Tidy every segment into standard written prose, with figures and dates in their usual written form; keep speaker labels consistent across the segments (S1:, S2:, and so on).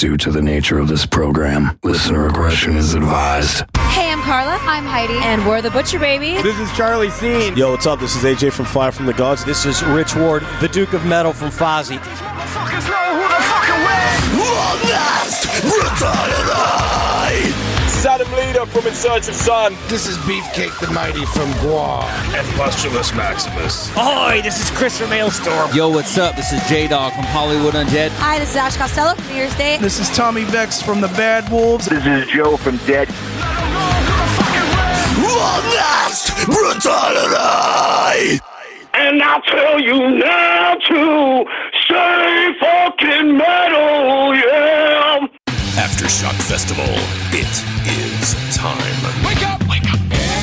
S1: Due to the nature of this program, listener aggression is advised.
S2: Hey, I'm Carla. I'm Heidi. And we're the Butcher Babies.
S3: This is Charlie Scene.
S4: Yo, what's up? This is AJ from Fire from the Gods. This is Rich Ward, the Duke of Metal from Fozzy.
S3: Saddam Leader from In Search of Sun.
S5: This is Beefcake the Mighty from Guam.
S1: And Postulus Maximus.
S6: Ahoy, this is Chris from Maelstrom.
S7: Yo, what's up? This is J-Dog from Hollywood Undead.
S2: Hi, this is Ash Costello from New Year's Day.
S8: This is Tommy Vex from the Bad Wolves.
S9: This is Joe from Dead.
S1: Brutality!
S9: And I'll tell you now to stay fucking metal, yeah!
S1: Aftershock Festival. It is time.
S10: Wake up! Wake up!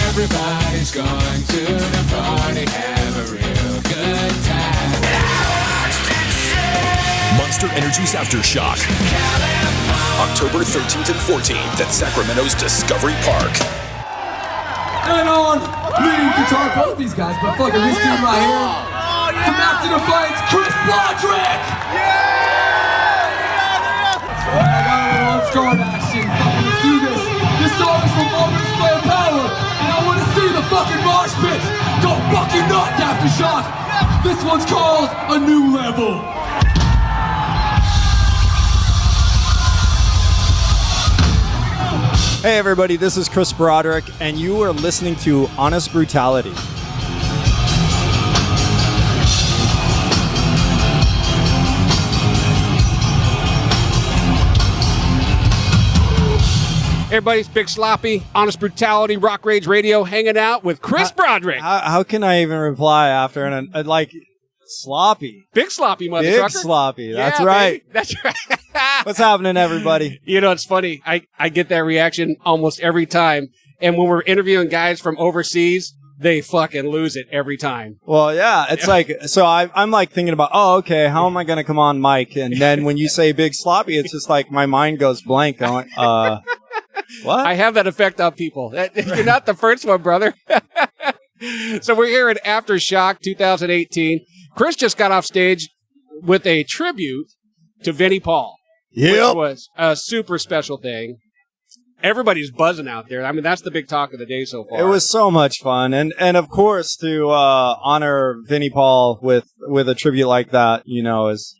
S10: Everybody's going to the party, have a real good time.
S1: Monster Energy's Aftershock. October 13th and 14th at Sacramento's Discovery Park.
S10: And on lead guitar, both these guys, but fucking this dude right here. From After Defiance, Chris Broderick! I got a little on-scarred action. Fucking let's do this. This song is from Vulgar's Play of Power, and I want to see the fucking mosh pits go fucking nuts, Aftershock. This one's called A New Level.
S11: Hey everybody, this is Chris Broderick, and you are listening to Honest Brutality.
S6: Everybody's Big Sloppy, Honest Brutality, Rock Rage Radio, hanging out with Chris Broderick.
S11: How can I even reply after an like sloppy?
S6: Big Sloppy, motherfucker.
S11: Big Sloppy, that's
S6: yeah,
S11: right.
S6: Baby. That's right.
S11: What's happening, everybody?
S6: You know, it's funny. I get that reaction almost every time. And when we're interviewing guys from overseas, they fucking lose it every time.
S11: Well, yeah, it's like, so I'm like thinking about, oh, okay, how am I going to come on mic? And then when you say Big Sloppy, it's just like my mind goes blank. I'm like, what?
S6: I have that effect on people. You're not the first one, brother. So we're here at Aftershock 2018. Chris just got off stage with a tribute to Vinnie Paul.
S11: Yep.
S6: Which was a super special thing. Everybody's buzzing out there. I mean, that's the big talk of the day so far.
S11: It was so much fun. And of course, to honor Vinnie Paul with a tribute like that, you know, it's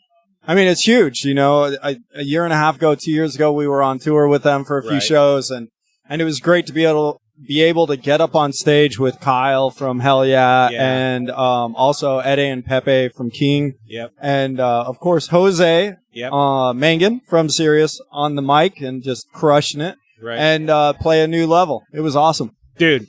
S11: huge. You know, a year and a half ago, 2 years ago, we were on tour with them for a few shows, and it was great to be able to get up on stage with Kyle from Hell Yeah. And also Ede and Pepe from King.
S6: Yep.
S11: And of course Jose Mangan from Sirius on the mic and just crushing it.
S6: Right.
S11: And play A New Level. It was awesome.
S6: Dude,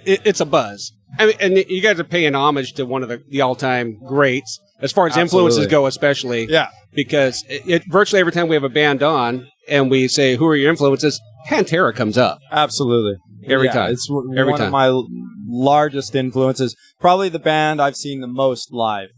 S6: it's a buzz. I mean, and you guys are paying homage to one of the all-time greats, as far as influences go especially.
S11: Yeah.
S6: Because virtually every time we have a band on and we say, who are your influences, Pantera comes up.
S11: Absolutely.
S6: Every time.
S11: It's one of my largest influences. Probably the band I've seen the most live.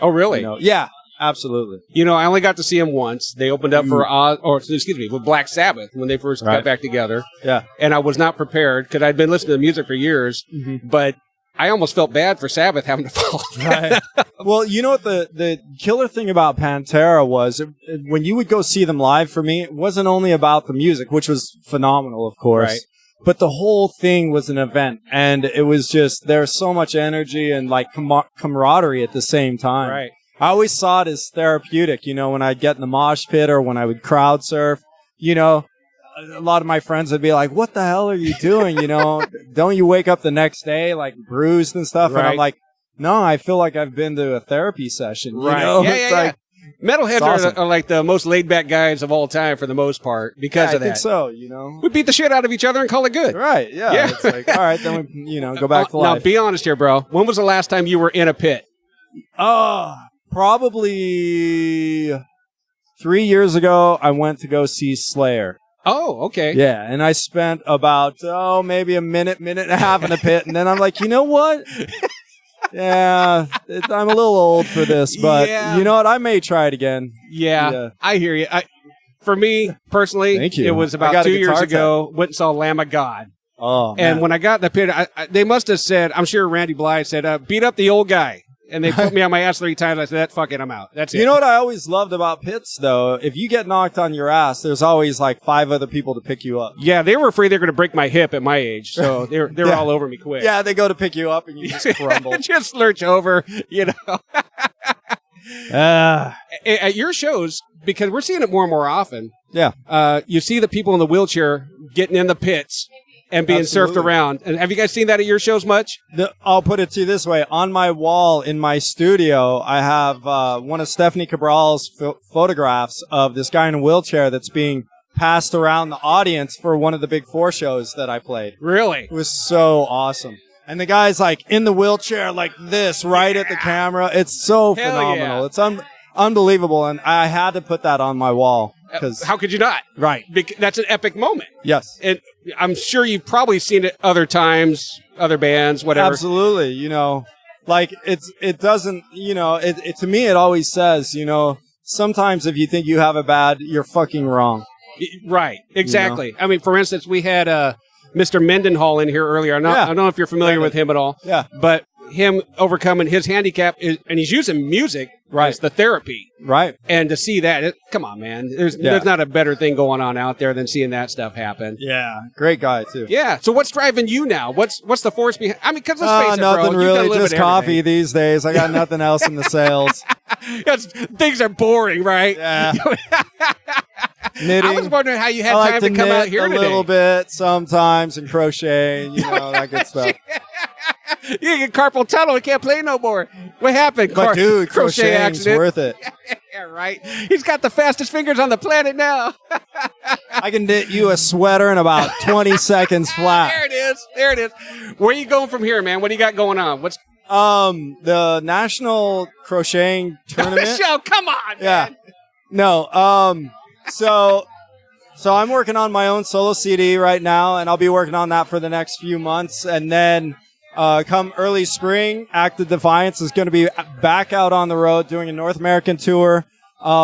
S6: Oh, really?
S11: You know? Yeah, absolutely.
S6: You know, I only got to see them once. They opened up with Black Sabbath when they first got back together.
S11: Yeah.
S6: And I was not prepared because I'd been listening to music for years, but I almost felt bad for Sabbath having to follow.
S11: Right. Well, you know what the killer thing about Pantera was? When you would go see them live, for me, it wasn't only about the music, which was phenomenal, of course.
S6: Right.
S11: But the whole thing was an event, and it was just, there's so much energy and like camaraderie at the same time.
S6: Right.
S11: I always saw it as therapeutic, you know, when I'd get in the mosh pit or when I would crowd surf, you know, a lot of my friends would be like, what the hell are you doing? You know, don't you wake up the next day like bruised and stuff?
S6: Right.
S11: And I'm like, no, I feel like I've been to a therapy session.
S6: Right.
S11: You know?
S6: Yeah. Metalheads
S11: awesome.
S6: are like the most laid-back guys of all time for the most part because of that.
S11: I think so, you know.
S6: We beat the shit out of each other and call it good.
S11: Right, yeah. It's like, all right, then we, go back to life.
S6: Now, be honest here, bro. When was the last time you were in a pit?
S11: Probably 3 years ago, I went to go see Slayer.
S6: Oh, okay.
S11: Yeah, and I spent about, maybe a minute and a half in a pit, and then I'm like, you know what? Yeah, I'm a little old for this, but you know what? I may try it again.
S6: Yeah. I hear you. For me, personally, it was about 2 years ago, went and saw Lamb of God.
S11: Oh,
S6: and when I got in the pit, they must have said, I'm sure Randy Blythe said, beat up the old guy. and they put me on my ass 3 times. I said, fuck it, I'm out. That's it.
S11: You know what I always loved about pits, though? If you get knocked on your ass, there's always like 5 other people to pick you up.
S6: Yeah, they were afraid they were going to break my hip at my age, so they were all over me quick.
S11: Yeah, they go to pick you up, and you just crumble.
S6: Just lurch over, you know. At your shows, because we're seeing it more and more often.
S11: Yeah.
S6: You see the people in the wheelchair getting in the pits and being surfed around. And have you guys seen that at your shows much?
S11: I'll put it to you this way. On my wall in my studio, I have one of Stephanie Cabral's photographs of this guy in a wheelchair that's being passed around the audience for one of the Big 4 shows that I played.
S6: Really?
S11: It was so awesome. And the guy's like in the wheelchair like this, right at the camera. It's so phenomenal.
S6: Yeah.
S11: It's unbelievable. And I had to put that on my wall.
S6: How could you not?
S11: Right.
S6: That's an epic moment.
S11: Yes.
S6: And I'm sure you've probably seen it other times, other bands, whatever.
S11: Absolutely. You know, like it doesn't, you know, it to me, it always says, you know, sometimes if you think you have it bad, you're fucking wrong.
S6: Right. Exactly.
S11: You know?
S6: I mean, for instance, we had Mr. Mendenhall in here earlier. I don't know if you're familiar with him at all.
S11: Yeah.
S6: But him overcoming his handicap, and he's using music as the therapy.
S11: Right.
S6: And to see that, come on, man. There's not a better thing going on out there than seeing that stuff happen.
S11: Yeah. Great guy, too.
S6: Yeah. So what's driving you now? What's the force behind? I mean, because let's face it, bro.
S11: Nothing really. Just coffee these days. I got nothing else in the sales.
S6: Things are boring, right?
S11: Yeah. Knitting.
S6: I was wondering how you had time to come out here
S11: today. A little bit sometimes and crochet, you know, that good stuff.
S6: You get carpal tunnel. We can't play no more. What happened?
S11: But dude,
S6: crochet accident.
S11: Worth it.
S6: Yeah, right. He's got the fastest fingers on the planet now.
S11: I can knit you a sweater in about 20 seconds flat.
S6: There it is. Where are you going from here, man? What do you got going on? What's
S11: the National Crocheting Tournament?
S6: Show, come on,
S11: yeah.
S6: man.
S11: No, so I'm working on my own solo CD right now, and I'll be working on that for the next few months. And then come early spring, Active Defiance is going to be back out on the road doing a North American tour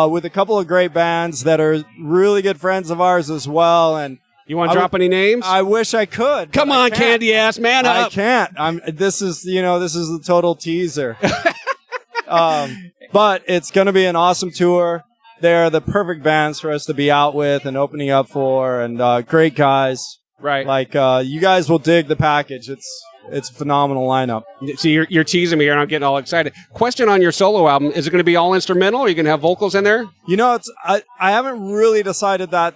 S11: with a couple of great bands that are really good friends of ours as well. And
S6: you want to drop any names?
S11: I wish I could.
S6: Come on, candy ass, man up.
S11: I can't. This is the total teaser. But it's going to be an awesome tour. They're the perfect bands for us to be out with and opening up for, and great guys.
S6: Right.
S11: Like you guys will dig the package. It's a phenomenal lineup.
S6: See, you're teasing me here, and I'm getting all excited. Question on your solo album: is it going to be all instrumental? Or are you going to have vocals in there?
S11: You know, I haven't really decided that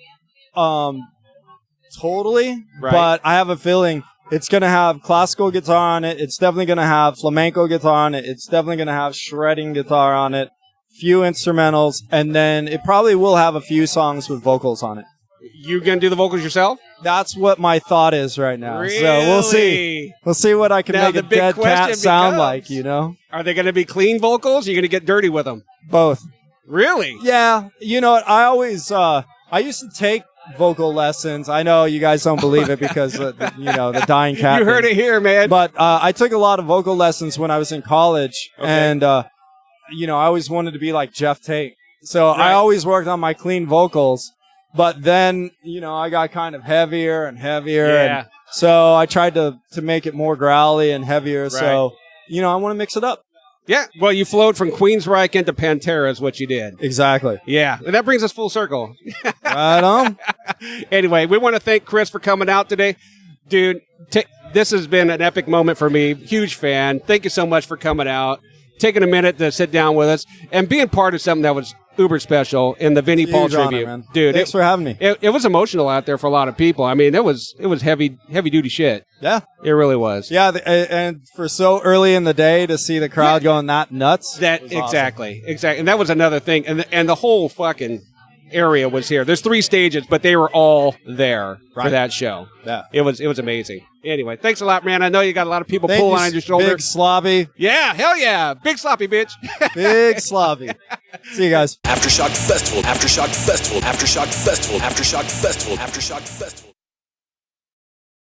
S11: totally, but I have a feeling it's going to have classical guitar on it. It's definitely going to have flamenco guitar on it. It's definitely going to have shredding guitar on it. Few instrumentals, and then it probably will have a few songs with vocals on it.
S6: You gonna do the vocals yourself?
S11: That's what my thought is right now.
S6: Really?
S11: So we'll see. We'll see what I can make a dead cat sound like, you know?
S6: Are they gonna be clean vocals? Or are you gonna get dirty with them?
S11: Both.
S6: Really?
S11: Yeah. You know what? I always, I used to take vocal lessons. I know you guys don't believe it because, the dying cat.
S6: You heard it here, man.
S11: But I took a lot of vocal lessons when I was in college, and I always wanted to be like Jeff Tate. So I always worked on my clean vocals. But then, I got kind of heavier and heavier.
S6: Yeah.
S11: And so I tried to make it more growly and heavier. Right. So, I want to mix it up.
S6: Yeah. Well, you flowed from Queensryche into Pantera is what you did.
S11: Exactly.
S6: Yeah. And that brings us full circle.
S11: Right on.
S6: Anyway, we want to thank Chris for coming out today. Dude, this has been an epic moment for me. Huge fan. Thank you so much for coming out, taking a minute to sit down with us, and being part of something that was uber special in the Vinnie Paul tribute.
S11: Honor,
S6: dude,
S11: thanks for having me.
S6: It was emotional out there for a lot of people. I mean, it was heavy duty shit.
S11: Yeah,
S6: it really was.
S11: Yeah, and for so early in the day to see the crowd going that nuts.
S6: Exactly, and that was another thing. And the whole fucking area was here. There's 3 stages, but they were all there for that show.
S11: Yeah,
S6: it was amazing. Anyway, thanks a lot, man. I know you got a lot of people pulling on your shoulder.
S11: Big sloppy.
S6: Yeah, hell yeah. Big sloppy, bitch.
S11: Big sloppy. See you guys.
S1: Aftershock Festival. Aftershock Festival. Aftershock Festival. Aftershock Festival. Aftershock Festival.